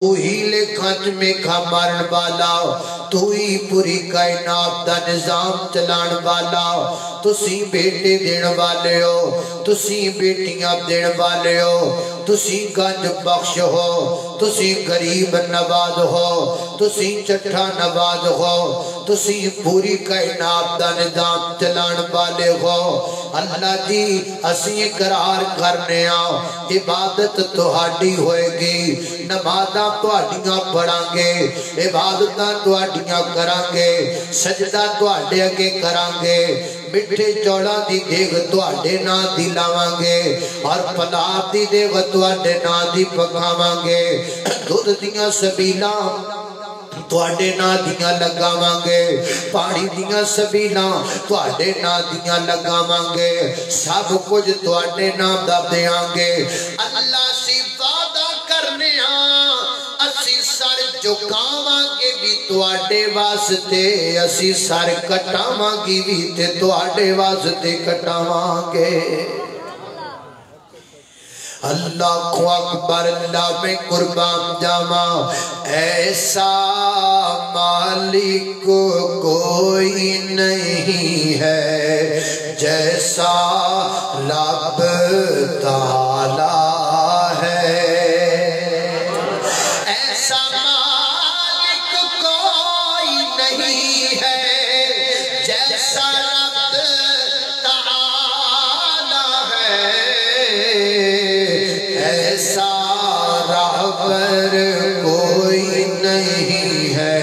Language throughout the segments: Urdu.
تو ہی لکھت میں کھمرن والا، تو ہی پوری کائنات دا نظام چلان والا، تسی بیٹے دین والے ہو، تسی بیٹیاں دین والے ہو، تسی گنج بخش ہو، تسی غریب نواز ہو، تسی چٹھا نواز ہو، تسی پوری کائنات دا نظام چلان والے ہو۔ اللہ جی اسی اقرار کرنے عبادت تہاڈی ہوئے گی، نمازاں تہاڈیاں پڑھاں گے، عبادتاں تہاڈیاں کراں گے، سجدہ تہاڈے اگے کراں گے، مٹھے چوڑا دی دیگ تہاڈے ناں دی لاواں گے، اور پلاو دی دیگ تہاڈے ناں دی پکاواں گے، دودھ دیاں سبیلاں تواڈے نا دیاں لگاواں گے، پانی دیاں سبیلاں تواڈے نا دیاں لگاواں گے، سب کچھ تواڈے نام دا دیاں گے۔ اللہ سی وعدہ کرنے اسی سر جھکاواں گے بھی تواڈے واسطے، اسی سر کٹاواں گے بھی تے تواڈے واسطے کٹاواں گے۔ اللہ کو اکبر، اللہ میں قربان جاواں، ایسا مالک کوئی نہیں ہے جیسا رب تعالی ہے، ایسا مالک کوئی نہیں ہے جیسا رب تعالی ہے، ایسا رہبر کوئی نہیں ہے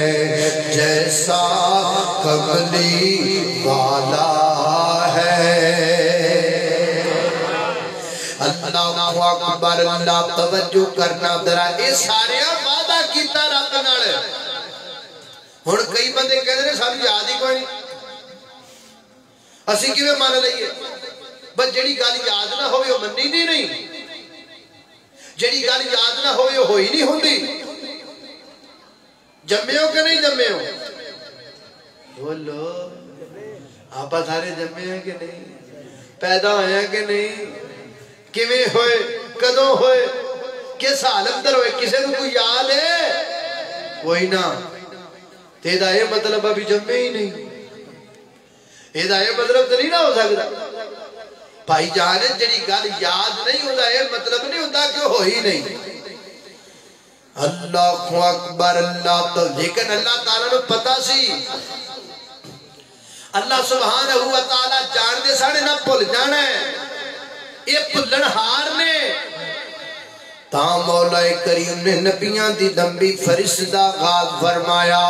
جیسا کملی والا ہے۔ اللہ اکبر، اللہ توجہ کرنا ذرا، یہ سارے وعدہ کیتا رب نال۔ ہن کئی بندے کہندے نے سانوں یاد ہی کوئی نہیں، اسی کیویں مان لئیے؟ بس جڑی گل یاد نہ ہوئے وہ منی نہیں، جڑی گل یاد نہ ہوئے وہ ہوئی نہیں ہوندی۔ جمے ہو کہ نہیں جمے ہو؟ بولو، آپ سارے جمے ہیں کہ نہیں؟ پیدا ہوئے ہیں کہ نہیں؟ کیویں ہوئے؟ کدوں ہوئے؟ کس حالت در ہوئے؟ کسے کو کوئی یاد ہے؟ کوئی نہ۔ تیرا یہ مطلب ابھی جمے ہی نہیں، یہ مطلب تو نہیں نہ ہو سکتا۔ بھائی جانے جڑی گل یاد نہیں ہوتا، یہ مطلب نہیں ہوتا کہ ہوئی نہیں۔ اللہ اکبر، اللہ تو، لیکن اللہ تعالیٰ نے پتا سی، اللہ سبحانہ و تعالیٰ جان دے ساڑھے نہ پھل جانا ہے، یہ پھلن ہار نے۔ تا مولا کریم نے نبیاں دی لمبی فرشتہ غاز فرمایا،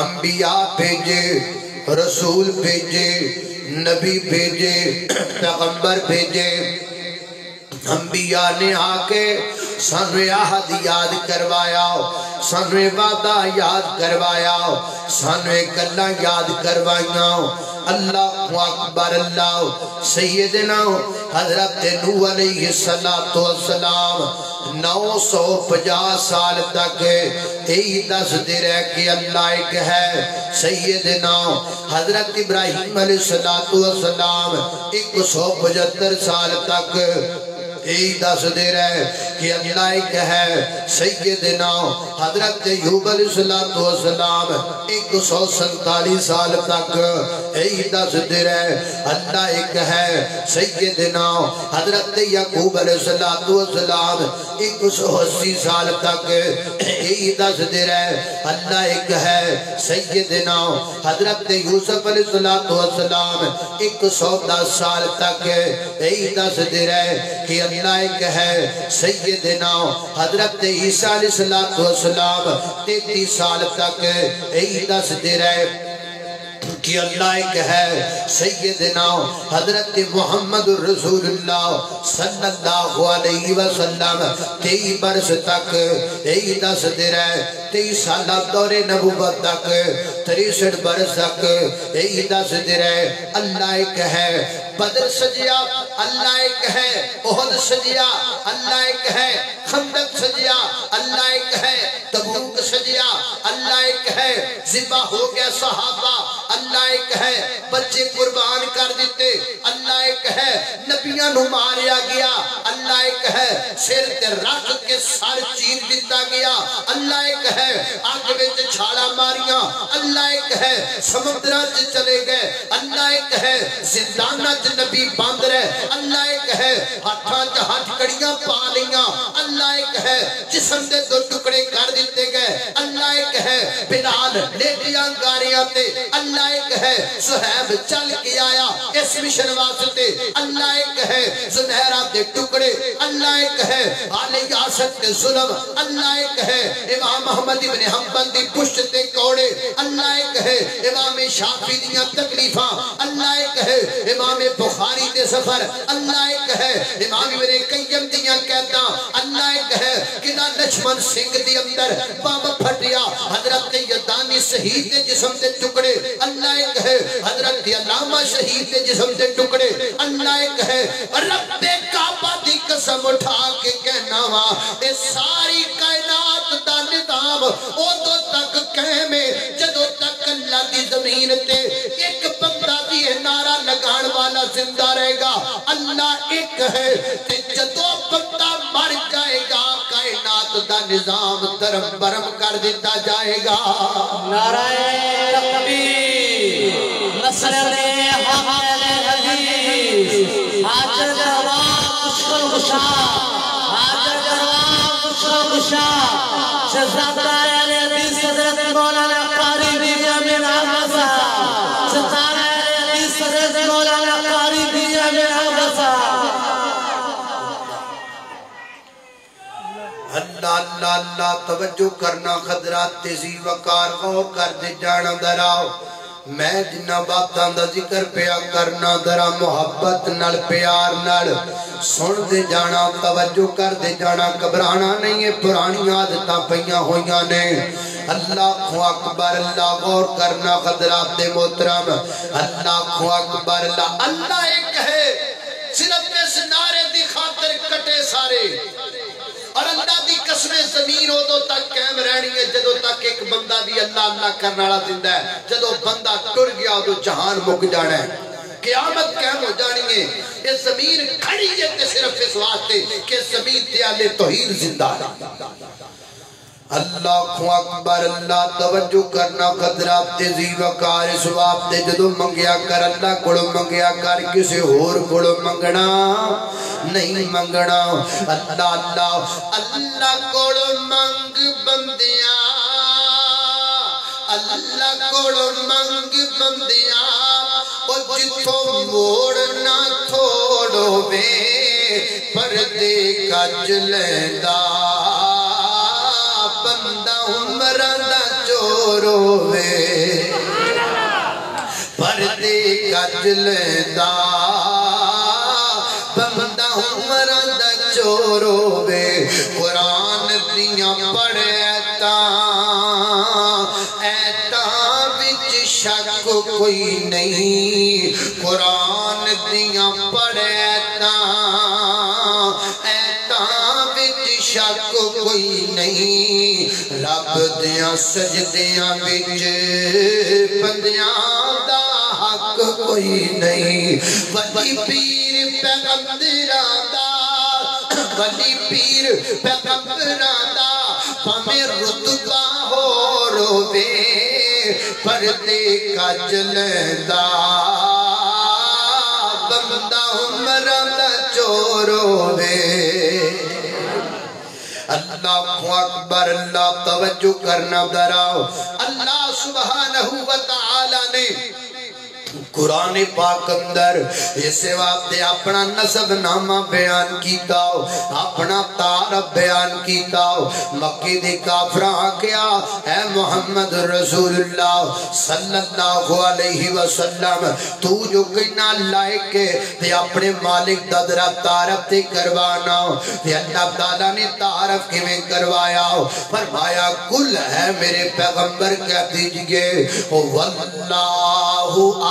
انبیاء بھیجے، رسول بھیجے، نبی بھیجے، پیغمبر بھیجے۔ انبیاء نے آکے سانوے عہد یاد کروایا، سانوے وعدہ یاد کروایا، سانوے گلاں یاد کروائیاں۔ اللہ اکبر، اللہ سیدنا حضرت نوح علیہ السلام 950 سال تک یہی دس دے رہے کہ اللہ ایک ہے۔ سیدنا حضرت ابراہیم علیہ السلام 175 سال تک یہی دس دے رہے کہ اللہ ایک ہے۔ سیدنا حضرت ایوب علیہ السلام 147 سال تک یہی دس دے رہے اللہ ایک ہے۔ سیدنا حضرت یعقوب علیہ السلام 180 سال تک یہی دس دے رہے اللہ ایک ہے۔ سیدنا حضرت یوسف علیہ السلام 110 سال تک یہی دس دے رہے کہ اللہ ایک ہے۔ سیدنا حضرت عیسیٰ علیہ السلام 33 سال تک یہی دس دے رہے کہ اللہ ایک ہے۔ سیدنا حضرت محمد رسول اللہ صلی اللہ علیہ وسلم 23 برس تک یہی دس دے رہے، 23 سالہ دور نبوت تک 63 برس تک یہی دس دے رہے اللہ ایک ہے۔ بدر سجیا اللہ ایک ہے، احد سجیا اللہ ایک ہے، خندق سجیا اللہ ایک ہے، تبوک سجیا اللہ ایک ہے، ذبح ہو گیا صحابہ اللہ ایک ہے بچے قربان کر دیتے اللہ ایک ہے نبیاں نو ماریا گیا اللہ ایک ہے سر تے رکھ کے سر چیر دیتا گیا اللہ ایک ہے آگ وچ چھالا ماریاں اللہ ایک ہے سمندراں وچ چلے گئے اللہ ایک ہے زنداناں وچ نبی بند رہے اللہ ایک ہے ہاتھاں وچ ہتھ کڑیاں پا لیاں اللہ ایک ہے جسم دے دو ٹکڑے کر دیتے گئے اللہ ایک ہے بلال لیٹیاں گاریاں تے اللہ ایک ہے صہیب چل کے آیا اس مشن واسطے اللہ ایک ہے زنیرہ دے ٹکڑے اللہ ایک ہے آل یاسر تے ظلم اللہ ایک ہے امام محمد ابن حنبل دی پشت تے کوڑے اللہ ایک ہے امام شافعی دیاں تکلیفاں اللہ ایک ہے امام بخاری دے سفر اللہ ایک ہے امام ابن قیم دیاں قیداں اللہ ایک ہے کنا لچمن سنگھ دی اندر بم پھٹیا حضرت یدانی شہید دے جسم دے ٹکڑے اللہ ایک ہے حضرت علامہ شہید دے جسم دے ٹکڑے اللہ ایک ہے رب کعبہ دی قسم اٹھا کے کہنا وا اے ساری کائنات دا نظام ادو تک قائم ہے جدو تک اللہ دی زمین تے ایک بندہ بھی نعرہ لگان والا زندہ رہے گا اللہ ایک ہے تے جدو بندہ مر جائے گا کائنات دا نظام درم برم کر دیتا جائے گا نعرہ تکبیر نصر حق الحدیث حاضر جواب مشکل گشا حاضر جواب مشکل گشا شہزادہ علی حدیث حضرت مولانا قاری بن امین حمزہ ستارہ علی حدیث حضرت مولانا قاری بن امین حمزہ اللہ اللہ اللہ توجہ کرنا خضرات تیزی وقار غور کر دے جانا دراؤ میں جنہ باتاں دا ذکر پیا کرنا درا محبت نال پیار نال سن دے جانا توجہ کر دے جانا گھبرانا نہیں ہے پرانی عادتاں پیاں ہویاں نے اللہ اکبر اللہ غور کرنا خضرات محترم اللہ اکبر اللہ ایک ہے صرف اس نعرے دی خاطر کٹے سارے اور اللہ دی قسمیں زمین ادو تک قائم رہنی ہے جدو تک ایک بندہ بھی اللہ اللہ کرنے والا زندہ ہے جدو بندہ ٹر گیا ادو جہان مک جانا ہے قیامت قائم ہو جانی ہے یہ زمین کھڑی ہے کہ صرف اس واسطے کہ زمین تیالے توحید زندہ ہے اللہ اکبر اللہ توجہ کرنا قدرات تیزی وقار سواب دے جدو منگیا کر اللہ کڑو منگیا کر کسی اور کڑو منگنا نہیں منگنا اللہ اللہ اللہ کڑو منگ بندیاں اللہ کڑو منگ بندیاں او جتوں موڑنا تھوڑو بے پردے کج لیندہ بندہ عمرہ دا چورو وے پردے کج لیندہ بندہ عمرہ دا چورو وے قرآن دیاں پڑھے ایتاں وچ شک کوئی نہیں قرآن دیاں پڑھے ایتاں وچ شک کوئی نہیں رب دیاں سجدیاں وچ بندیاں دا حق کوئی نہیں ولی پیر پیغمبراں دا ولی پیر پیغمبراں دا پامیں رتبہ ہو روے پردے کج لیندہ بندہ عمرہ دا چورو وے اللہ اکبر اللہ توجہ کرنا دراؤ اللہ سبحانہ وتعالی نے قرآن پاک اندر اسے واسطے اپنا نسب نامہ بیان کیتا ہو اپنا تعارف بیان کیتا ہو مکی دے کافراں کیا اے محمد رسول اللہ صلی اللہ علیہ وسلم تو جو کہنا لائق ہے تے اپنے مالک دا ذرا تعارف تے کروانا تے اللہ تعالیٰ نے تعارف کیویں کروایا فرمایا کل ہے میرے پیغمبر کہہ دیجئے واللہ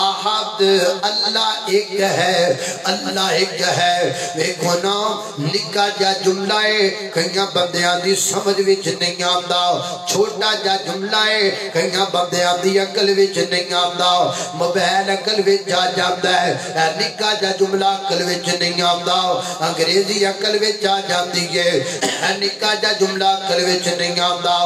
احد احد اللہ ایک ہے اللہ ایک ہے دیکھو نا نکا جا جملہ ہے کئیاں بندیاں دی سمجھ وچ نہیں آندا چھوٹا جا جملہ ہے کئیاں بندیاں دی عقل وچ نہیں آندا موبائل عقل وچ جا جاندا ہے نکا جا جملہ عقل وچ نہیں آندا انگریزی عقل وچ آ جاندی ہے نکا جا جملہ عقل وچ نہیں آندا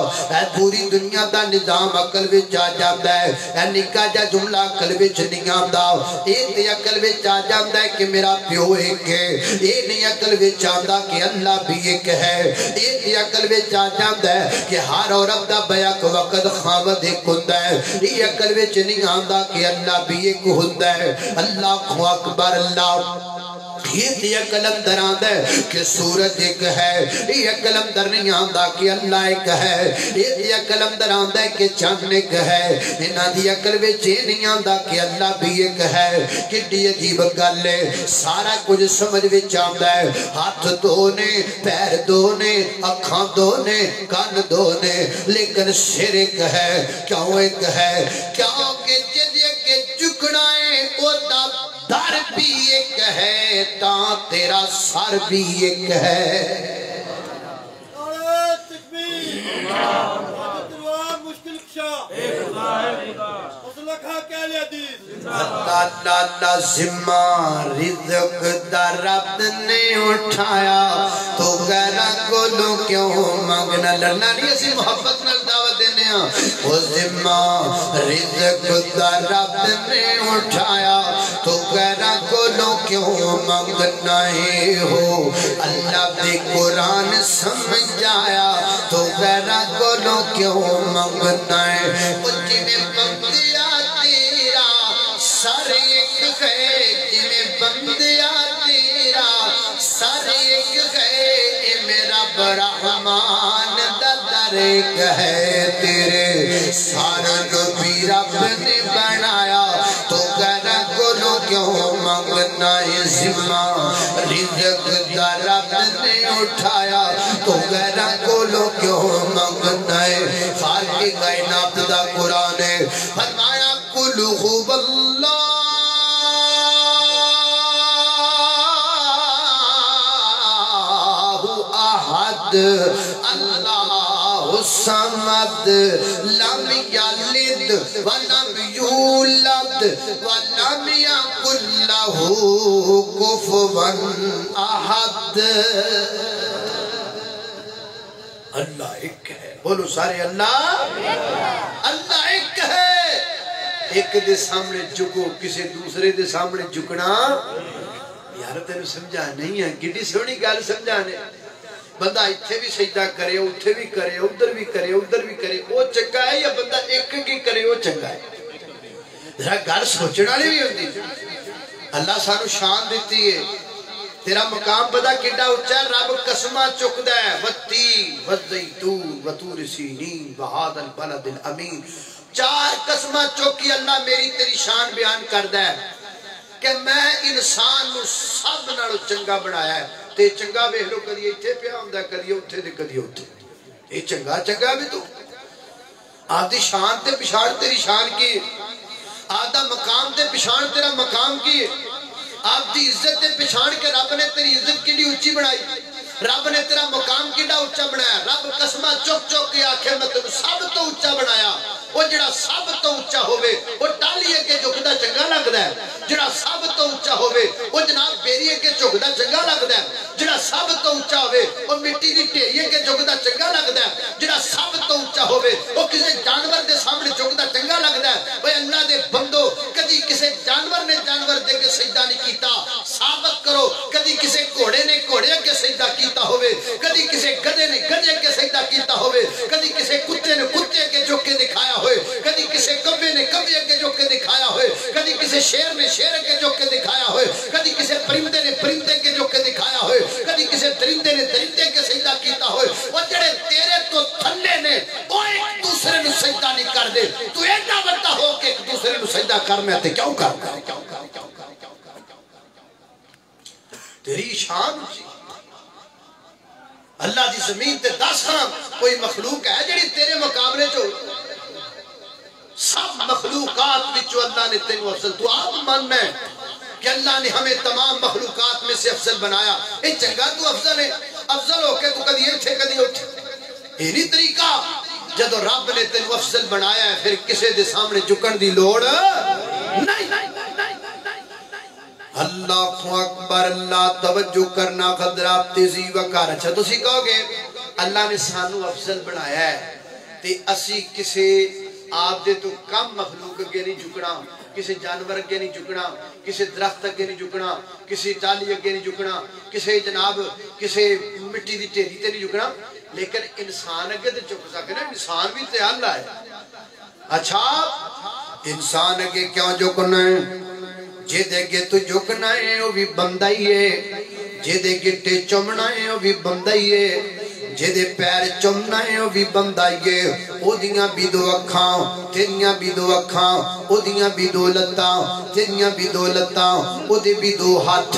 پوری دنیا دا نظام عقل وچ آ جاندا ہے نکا جا جملہ عقل وچ نہیں آندا اے تے عقل وچ آ جاندا ہے کہ میرا پیو ایک ہے اے نہیں عقل وچ آندا کہ اللہ بھی ایک ہے اے تے عقل وچ آ جاندا ہے کہ ہر عورت دا بیک وقت خاوند ایک ہوندا ہے اے عقل وچ نہیں آندا کہ اللہ بھی ایک ہوندا ہے اللہ اکبر اللہ یہ عقل اندر آندا ہے کہ سورج ایک ہے یہ عقل اندر نہیں آندا کہ اللہ ایک ہے یہ عقل اندر آندا ہے کہ چاند ایک ہے انہاں دی عقل وچ نہیں آندا کہ اللہ بھی ایک ہے کڈی عجیب گل ہے سارا کچھ سمجھ وچ آندا ہے ہاتھ دو نے پیر دو نے اکھاں دو نے کان دو نے لیکن سر ایک ہے کیوں ایک ہے کیونکہ جدی اگے جھکنا ہے او دا در بھی ایک ہے تاں تیرا سر بھی ایک ہے اللہ ذمہ رزق دا رب نے اٹھایا تو غیرہ کو لو کیوں مانگنا لڑنا نہیں اسی محبت نال دعوت دینے ہیں وہ ذمہ رزق دا رب نے اٹھایا تو غیرہ کو لو کیوں مانگنا ہی ہو اللہ دے قرآن سمجھایا تو غیرہ کو لو کیوں مانگنا ہے مجھے میں بندیا تیرا سر ایک ہے جنہیں بندیا تیرا سر ایک ہے میرا برحمان در ایک ہے تیرے سارا نبی رب نے بنایا تو غیرہ گلوں کیوں مانگنا ہے ذمہ رزق دا رب نے اٹھایا تو غیرہ گلوں کیوں مانگنا ہے خالق کائنات دا قرآن ہے فرمایا قل هو اللہ احد اللہ الصمد لم یلد ولم یولد ولم یکن لہ کفوا احد اللہ ایک ہے بولو سارے اللہ اللہ ایک ہے ایک دے سامنے جھکو کسی دوسرے دے سامنے جھکنا یار تینوں سمجھا نہیں ہے گڈی سونی گل سمجھانے بندہ اتھے بھی سجدہ کرے اتھے بھی کرے ادھر بھی کرے ادھر بھی کرے وہ چنگا ہے یا بندہ ایک کی کرے وہ چنگا ہے ذرا گل سوچنا نہیں بھی ہوتی اللہ سانو شان دیتی ہے تیرا مقام پتا کڈا اونچا ہے رب قسمہ چکدا ہے والتین والزیتون وطور سینین وہذا البلد الامین چار قسمہ چوکی اللہ میری تیری شان بیان کردا ہے کہ میں انسان نو سب نالوں چنگا بنایا ہے تے چنگا ویکھ لو کدی ایتھے پیا ہوندا کدی اوتھے تے کدی اوتھے اے چنگا چنگا بھی تو آپ دی شان تے پچھاڑ تیری شان کی آپ دا مقام تے پچھاڑ تیرا مقام کی آپ دی عزت تے پچھاڑ کے رب نے تیری عزت کیڑی اونچی بنائی رب نے تیرا مقام کیڑا اونچا بنایا رب قسمہ چک چک کے آکھے میں تینوں سب تو اونچا بنایا وہ جڑا سب تو اونچا ہوئے وہ ٹالی کے جھکدا چنگا لگدا ہے جڑا سب تو اونچا ہوئے وہ جناب بیری کے جھکدا چنگا لگدا ہے جڑا سب تو اونچا ہوئے وہ مٹی دی ڈھیری کے جھکدا چنگا لگدا ہے جڑا سب تو اونچا ہوئے وہ کسی جانور دے سامنے جھکدا چنگا لگدا ہے اوے اللہ دے بندو کدی کسی جانور نے جانور دے کے سجدہ نہیں کیتا ثابت کرو کدی کسی گھوڑے نے گھوڑے کے سجدہ کیتا ہوئے کدی کسی گدھے نے گدھے کے سجدہ کیتا ہوئے کدی کسی کتے نے کتے کے جھک کے دکھایا ہوئے کدی کسی کبے نے کبے کے جھک کے دکھایا ہوئے کدی کسی شیر نے شیر کے جھک کے دکھایا ہوئے کدی کسی پرندے نے پرندے کے جھک کے دکھایا ہوئے کدی کسی درندے نے درندے کے سجدہ کیتا ہوئے وہ جڑے تیرے تو تھلے نے وہ ایک دوسرے نو سجدہ نہیں کر دے تو ایڈا بڑا ہو کہ ایک دوسرے نو سجدہ کرنا تے کیوں کرنا تیری شان اللہ دی زمین تے 10 کوئی مخلوق ہے جڑی تیرے مقابلے چو سب مخلوق مخلوقات وچوں اللہ نے تینوں افضل، تو آپ ماننا ہے کہ اللہ نے ہمیں تمام مخلوقات میں سے افضل بنایا، اے چنگا تو افضل ہے، افضل ہو کے تو کدی اٹھے کدی اٹھے، یہ نہیں طریقہ۔ جدو رب نے تینوں افضل بنایا ہے پھر کسے دے سامنے جھکن دی لوڑ نہیں۔ اللہ اکبر، اللہ توجہ کرنا، خضرات تیزی وقار۔ اچھا تو سی کہو گے اللہ نے سانو افضل بنایا ہے تے اسی کسے آپ دے تو کم مخلوق اگے نہیں جھکنا، کسی جانور اگے نہیں جھکنا، کسی درخت اگے نہیں جھکنا، کسی ٹالی اگے نہیں جھکنا، کسی جناب کسی مٹی دی ٹیری تے نہیں جھکنا، لیکن انسان اگے تے جھک سکے نا، انسان بھی تے اللہ ہے۔ اچھا انسان اگے کیوں جھکنا ہے؟ جے دے گے تو جھکنا ہے وہ بھی بندہ ہی ہے، جے دے گٹے چمنا ہے وہ بھی بندہ ہی ہے، جے دے پیر چمنا ہے وہ بھی بندہ ہی ہے۔ او دیاں بھی دو اکھاں تیریاں بھی دو اکھاں، او دیاں بھی دو لتاں تیریاں بھی دو لتاں، او دے بھی دو ہاتھ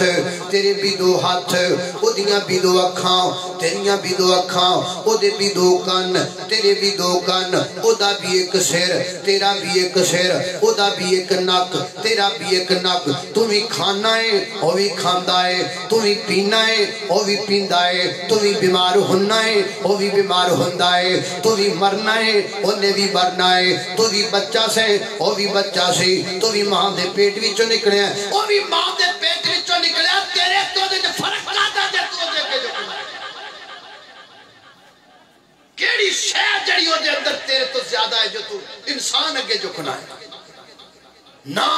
تیرے بھی دو ہاتھ، او دیاں بھی دو اکھاں تیریاں بھی دو اکھاں، او دے بھی دو کان تیرے بھی دو کان، او دا بھی ایک سر تیرا بھی ایک سر، او دا بھی ایک ناک تیرا بھی ایک ناک، تو بھی کھانا ہے او بھی کھاندا ہے، تو بھی پینا ہے او بھی پیندا ہے، تو بھی بیمار ہونا ہے او بھی بیمار ہوندا ہے، تو بھی مرنا ہے اونے بھی مرنا ہے، تو بھی بچہ سے او بھی بچہ سے، تو بھی ماں دے پیٹ وچوں نکلیا او بھی ماں دے پیٹ وچوں نکلیا، تیرے تو دے فرق کادا دے تو دے کے جو کیڑی شے جڑی او دے اندر تیرے تو زیادہ ہے جو تو انسان اگے جھکنا ہے؟ نا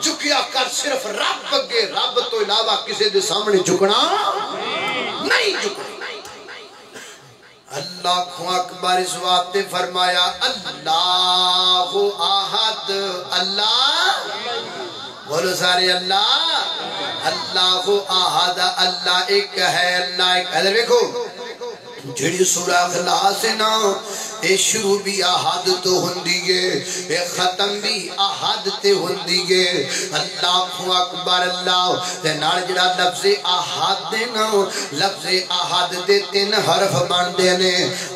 جھکیا کر صرف رب اگے، رب تو علاوہ کسی دے سامنے جھکنا نہیں جھکنا۔ اللہ اکبر، اس وقت فرمایا اللہ احد، اللہ بولو سارے اللہ، اللہ احد، اللہ ایک ہے، اللہ ایک۔ ادھر دیکھو جڑی سورہ اخلاص نا اے شروع بھی احد تو ہوندی ہے، اے ختم بھی احد تے ہوندی ہے۔ اللہ اکبر، اللہ تے نال جڑا لفظ احد دے نا، لفظ احد دے 3 حرف بندے نے،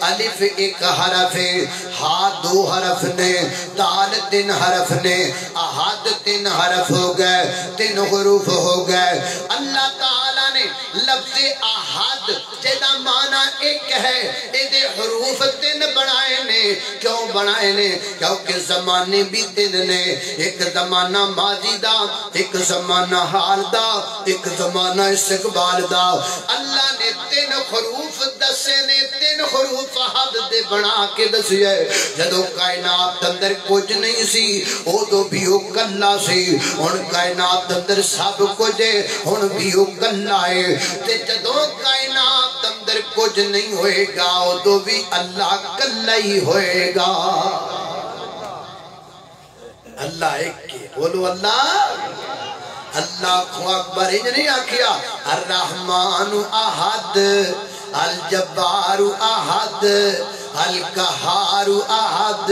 الف ایک حرف ہے، ہا 2 حرف نے، دال 3 حرف نے، احد 3 حرف ہو گئے، 3 حروف ہو گئے۔ اللہ تعالیٰ نے لفظ احد جیدہ معنی ایک ہے، ایدے حروف 3 بنائے نے، کیوں بنائے نے؟ کیونکہ زمانے بھی 3 نے، ایک زمانہ ماضی دا، ایک زمانہ حال دا، ایک زمانہ استقبال دا۔ اللہ نے 3 حروف دسے نے، 3 حروف حد دے بنا کے دسی ہے۔ جدو کائنات اندر کچھ نہیں سی او تو بھی او کلا سی، ان کائنات اندر سب کچھ ہے ان بھی او کلا ہے، تے جدو کائنات اندر کچھ نہیں ہوئے گا او تو بھی اللہ کلا ہی ہوئے گا۔ اللہ ایک کے بولو اللہ، اللہ اکبر۔ ہی نہیں آکھیا الرحمن احد، الجبار احد، القہار احد،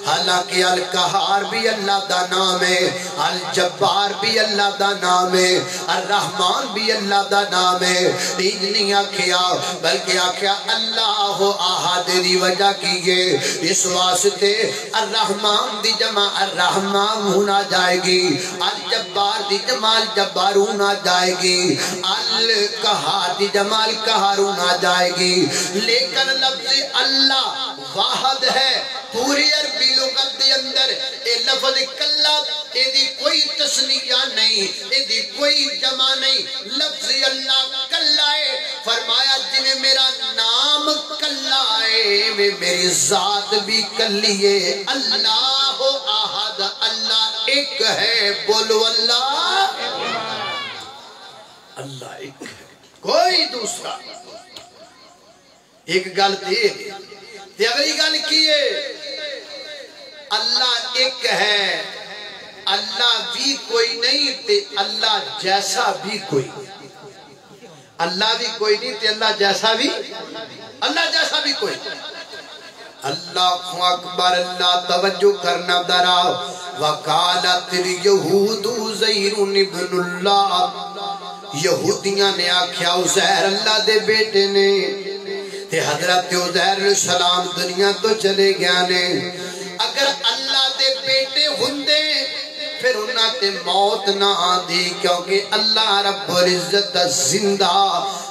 حالانکہ القہار بھی اللہ دا نام ہے، الجبار بھی اللہ دا نام ہے، الرحمن بھی اللہ دا نام ہے۔ تین نہیں آکھیا بلکہ آکھیا اللہ احد دی وجہ کیے، اس واسطے الرحمن دی جمع الرحمن ہونا جائے گی، الجبار دی جمع الجبار ہونا جائے گی، القہار دی جمع القہار ہونا جائے گی۔ لیکن لفظ اللہ واحد ہے، پوری عربی لغت دے اندر اے لفظ کلا، اے دی کوئی تسنیہ نہیں، اے دی کوئی جمع نہیں، لفظ اللہ کلا ہے۔ فرمایا جنہیں میرا نام کلا ہے میری ذات بھی کلی ہے۔ اللہ احد، اللہ ایک ہے، بولو اللہ، اللہ ایک ہے، کوئی دوسرا۔ ایک گل تھی تے اگلی گل کیے اللہ ایک ہے، اللہ بھی کوئی نہیں تے اللہ جیسا بھی کوئی، اللہ بھی کوئی نہیں تے اللہ جیسا بھی، اللہ جیسا بھی کوئی۔ اللہ اکبر، اللہ توجہ کرنا درا۔ وقالت الیہود عزیر ابن اللہ، یہودیاں نے آکھیا عزیر اللہ دے بیٹے نے، تے حضرت عزیر علیہ السلام دنیا تو چلے گیا نے۔ اگر اللہ دے بیٹے ہوندے پھر انہاں تے موت نہ آدھی کیونکہ اللہ رب العزت زندہ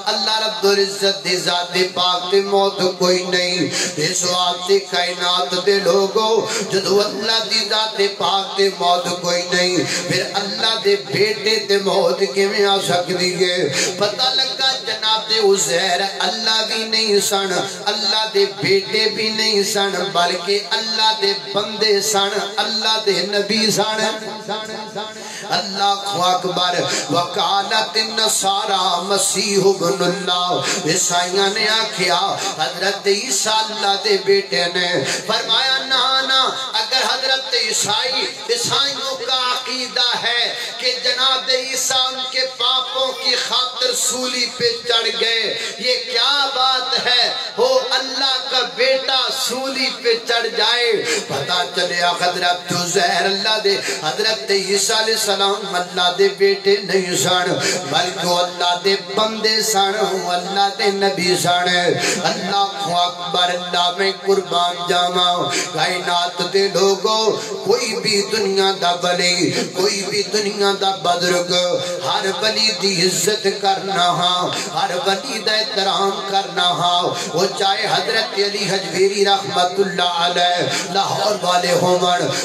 اللہ رب العزت دی ذات پاک تے موت کوئی نہیں اس واسطے کائنات دے لوگوں جدو اللہ دی ذات پاک تے موت کوئی نہیں پھر اللہ دے بیٹے تے موت کیویں آ سکدی ہے پتہ لگا جناب عزیر اللہ بھی نہیں سن اللہ دے بیٹے بھی نہیں سن بلکہ اللہ دے بندے سن اللہ دے نبی سن اللہ اکبر وقالت النصارى مسیح ابن اللہ عیسائیاں نے آکھیا حضرت عیسیٰ اللہ دے بیٹے نے فرمایا نا اگر حضرت عیسائیوں کا عقیدہ ہے کہ جناب عیسیٰ ان کے پاپوں کی خاطر سولی پہ چڑھ گئے یہ کیا بات ہے وہ اللہ کا بیٹا سولی پہ چڑھ جائے پتا چلے حضرت عزیر اللہ دے حضرت عیسیٰ علیہ السلام اللہ دے بیٹے نہیں سن بلکہ اللہ دے بندے سن اللہ دے نبی سن اللہ اکبر اللہ میں قربان جاواں کائنات دے لوگوں کوئی بھی دنیا دا ولی کوئی بھی دنیا دا بزرگ ہر ولی دی عزت کرنا ہاں ہر ولی دا احترام کرنا ہاں وہ چاہے حضرت علی حجویری رحمت اللہ علیہ لاہور والے ہون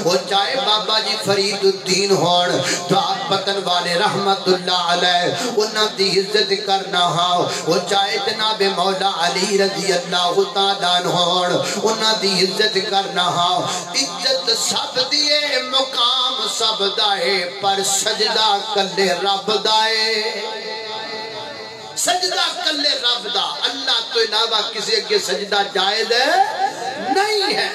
وہ چاہے بابا جی فرید الدین ہون جواب پتن والے رحمت اللہ علیہ انہاں دی عزت کرنا ہاں وہ چاہے جناب مولا علی رضی اللہ تعالیٰ ہون انہاں دی عزت کرنا ہاں عزت سب دیے مقام سب دائے پر سجدہ کلے رب دائے سجدہ کلے رب دا اللہ تو علاوہ کسی کے سجدہ جائز ہے نہیں ہے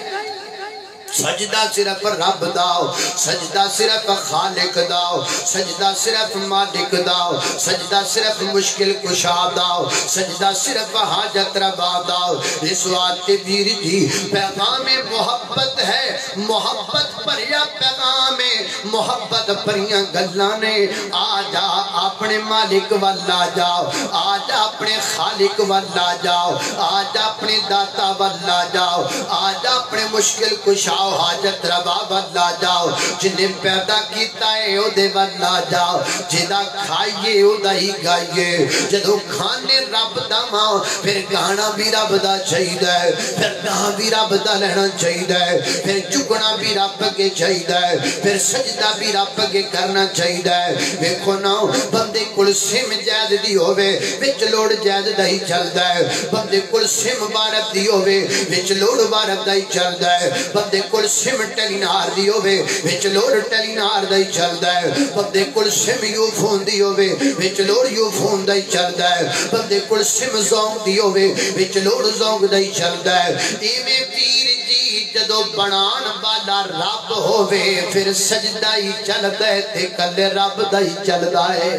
سجدہ صرف رب داؤ سجدہ صرف خالق داؤ سجدہ صرف مالک داؤ سجدہ صرف مشکل کشا داؤ سجدہ صرف حاجت روا داؤ اس واسطے ویر جی پیغام محبت ہے محبت پریا پیغام محبت پریاں گلاں نے آ جا اپنے مالک والا جاؤ آ جا اپنے خالق والا جاؤ آ جا اپنے داتا والا جاؤ آ جا اپنے مشکل کشا حاجت روا والا جاؤ جنہیں پیدا کیتا ہے او دے والا جاؤ جدا کھائیے او دا ہی گائیے جدو کھانے رب دا ماں پھر گانا بھی رب دا چاہیدہ ہے پھر گانا بھی رب دا لینا چاہیدہ ہے پھر جگنا بھی رب کے چاہیدہ ہے پھر سجدہ بھی رب کے کرنا چاہیدہ ہے ویکھو نا بندے کل سم جائد دی ہوئے وچ لوڑ جائد دا ہی چل دا ہے بندے کل سم بارت دی ہوئے وچ لوڑ بارت دا ہی چل دا ہے بندے کل سم ٹیلی نار دی ہوئے وچ لوڑ ٹیلی نار دا ہی چل دا ہے بندے کل سم یو فون دی ہوئے وچ لوڑ یو فون دا ہی چل دا ہے بندے کل سم زونگ دی ہوئے وچ لوڑ زونگ دا ہی چل دا ہے ایمیں پیر جی جدو بنان والا رب ہوئے پھر سجدہ ہی چل دا ہے تے کل رب دا ہی چل دا ہے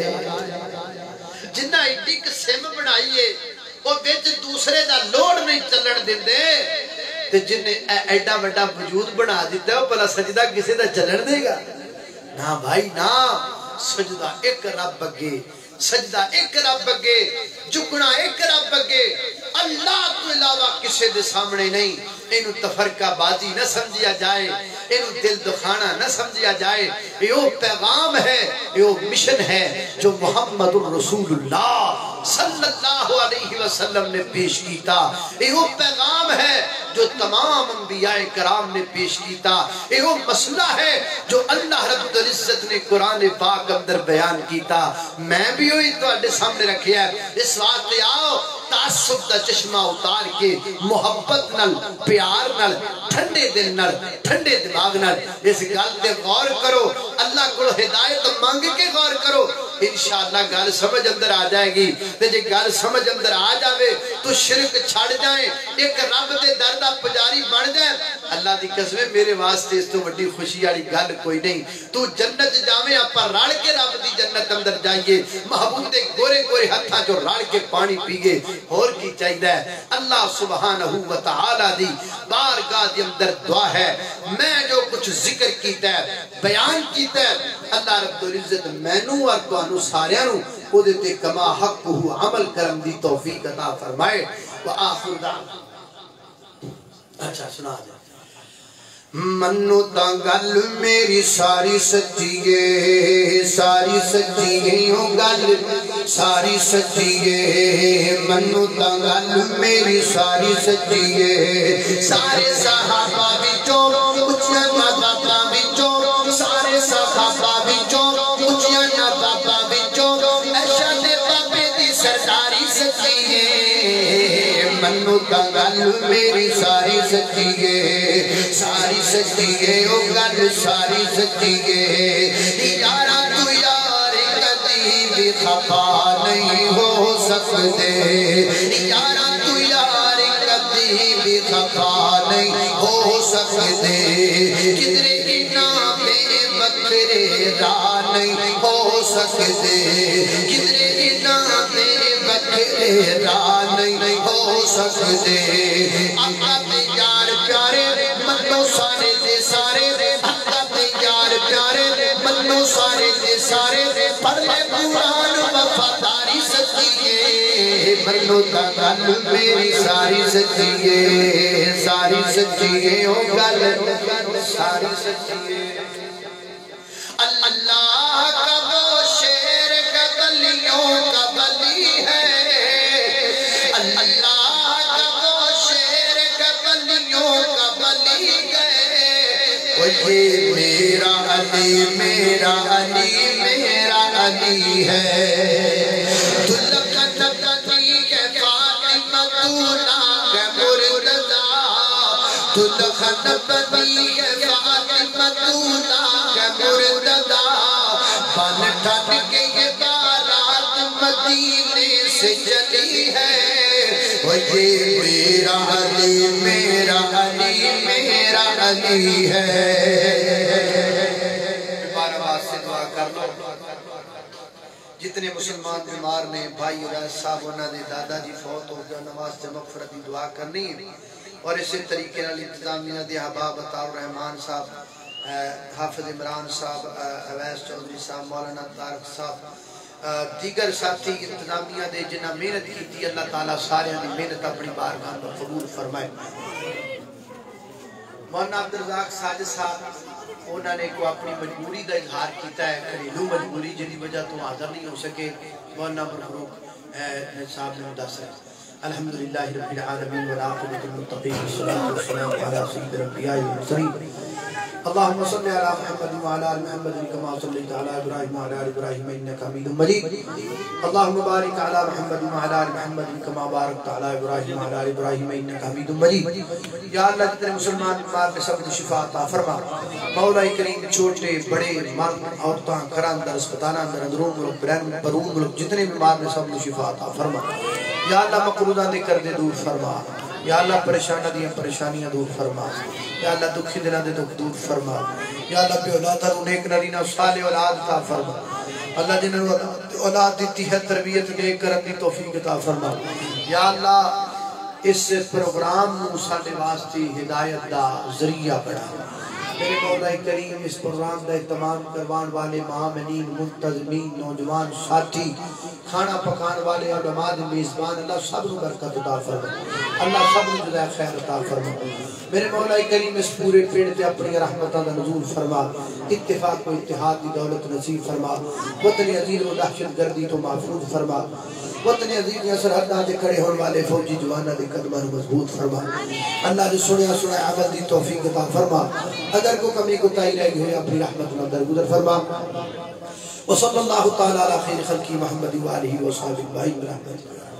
جنہ ایڈی سم بنائیے وہ بیچ دوسرے دا لوڑ نہیں چلن دن دے تے جنہیں ایڈا وڈا وجود بنا دیتا ہے پہلا سجدہ کسی دا چلن دے گا نا بھائی نا سجدہ ایک رب بگے سجدہ ایک رب بگے جھکنا ایک رب بگے اللہ تو علاوہ کسی دے سامنے نہیں انہوں تفرقہ بازی نہ سمجھیا جائے انہوں دل دخانہ نہ سمجھیا جائے یہ پیغام ہے یہ مشن ہے جو محمد الرسول اللہ صلی اللہ علیہ وسلم نے پیش کیتا یہ پیغام ہے جو تمام انبیاء کرام نے پیش کیتا یہ مسئلہ ہے جو اللہ رب العزت نے قرآن پاک اندر بیان کیتا میں بھی ہوئی تو اڈے سامنے رکھے ہے اس وقت آؤ تعصب دا چشمہ اتار کے محبت نل پیار نل ٹھنڈے دل نل ٹھنڈے دماغ نل اس گل تے غور کرو اللہ کو ہدایت مانگ کے غور کرو انشاءاللہ گل سمجھ اندر آ جائے گی تے جے گل سمجھ اندر آ جاوے تو شرک چھڑ جائیں ایک رب دے دردہ پجاری بڑھ جائیں اللہ دی قسم میرے واسطے اس تو بڑی خوشی والی گل کوئی نہیں تو جنت جاویں اپا رڑ کے رب دی جنت اندر جائیے محبوب دے گورے گورے ہتھاں جو رڑ کے پانی پیگے اور کی چاہیدہ ہے اللہ سبحانہ وتعالی دی بارگاہ دی اندر دعا ہے میں جو کچھ ذکر کیتا ہے بیان کیتا ہے اللہ رب العزت مینوں اور تانوں ساریاں نوں او دے تے کما حق ہو عمل کرم دی توفیق عطا فرمائے وآخر دعوانا اچھا سنا جائے منو تا گل میری ساری سچیے ساری سچیے او گل ساری سچیے منو تا گل میری ساری سچیے سارے صحابہ وچوں اچھیاں بابا وچوں سارے صحابہ وچوں اچھیاں بابا وچوں عائشہ دے بابے دی سرداری سچیے منو تا گل میری ساری سچیے ساری سچیے او گل ساری سچیے یارا تو یار کدی بھی خفا نہیں ہو سکتے یارا تو یار کدی بھی خفا نہیں ہو سکتے کدرے انہاں بے بکرے را نہیں ہو سکتے کدرے انہاں بے بکرے را نہیں ہو سکتے آقا دے یار پیارے منو سارے دے سارے آقا دے یار پیارے منو سارے دے سارے پڑھ لے قرآن وفاداری سچیے منو تا گل میری ساری سچیے ساری سچیے او گل ساری سچیے اللہ کا وہ شیر کا بلیوں کا بلی ہے اللہ کا وہ شیر کا بلیوں کا بلی ہے وہ یہ میرا علی میرا علی میرا علی ہے تلقت پتی کے فاطمہ تولا کے مرتضی تلقت پتی کے فاطمہ تولا کے مرتضی بن ٹھن کے یہ بارات مدینے سے چلی ہے وہ یہ میرا علی میرا علی میرا علی ہے بار بار سے دعا کر لو جتنے مسلمان بیمار نے بھائی ریاض صاحب انہوں نے دادا جی فوت ہو گیا نماز سے مغفرت دی دعا کرنی ہے اور اسی طریقے نال انتظامیہ دے احباب عطا الرحمان صاحب حافظ عمران صاحب اویس چودھری صاحب مولانا طارق صاحب دیگر ساتھی انتظامیہ دے جنہ محنت کی تھی اللہ تعالیٰ سارے دی محنت اپنی بارگاہ میں قبول فرمائے مولانا عبدالرزاق ساجد صاحب انہوں نے کو اپنی مجبوری دا اظہار کیتا ہے گھریلو مجبوری جنی وجہ تو حاضر نہیں ہو سکے مولانا برفروق صاحب نے دس ہے الحمدللہ رب العالمین والعاقبۃ للمتقین والصلاۃ والسلام علی سید الانبیاء والمرسلین اللهم صل على محمد وعلى ال محمد كما صليت على ابراهيم وعلى ال ابراهيم انك حميد مجيد اللهم بارك على محمد وعلى ال محمد كما باركت على ابراهيم وعلى ال ابراهيم انك حميد مجيد یا اللہ جتنے مسلمان بیمار میں سب کی شفا عطا فرما مولا کریم چھوٹے بڑے مرد عورتاں گھراں اندر اسپتالاں اندر اندرون ملک برون ملک جتنے بیمار میں سب کی شفا عطا فرما یا اللہ مقروضاں دے قرضے دور فرما یا اللہ پریشانہ دیاں پریشانیاں دور فرما یا اللہ دکھی دلان دے دکھ دور فرما یا اللہ بے اولاد ہر نیک نرینہ صالح اولاد عطا فرما اللہ جنہوں اولاد دیتی ہے تربیت دے کر اپنی توفیق عطا فرما یا اللہ اس پروگرام ساڈے واسطے ہدایت دا ذریعہ بنا میرے مولا کریم اس پروگرام دا اہتمام کروان والے معاملین منتظمین نوجوان ساتھی کھانا پکان والے علماء میزبان اللہ سب کو برکت عطا فرما اللہ سب کو جزائے خیر عطا فرما میرے مولا کریم اس پورے پیڑ تے اپنی رحمتاں دا نزول فرما اتفاق و اتحاد دی دولت نصیب فرما وطن عزیز و دہشت گردی تو محفوظ فرما وطن عزیز یا سرحداں دے کھڑے ہونے والے فوجی جوانہ دے قدماں مضبوط فرما اللہ دے سنیا عمل دی توفیق عطا فرما اگر کو کمی کو تائی رہ گئے اپنی رحمت میں درگزر فرما وصلی اللہ تعالی علی خیر خلقی محمد و آلہ و صحابہ اجمعین برحمتہ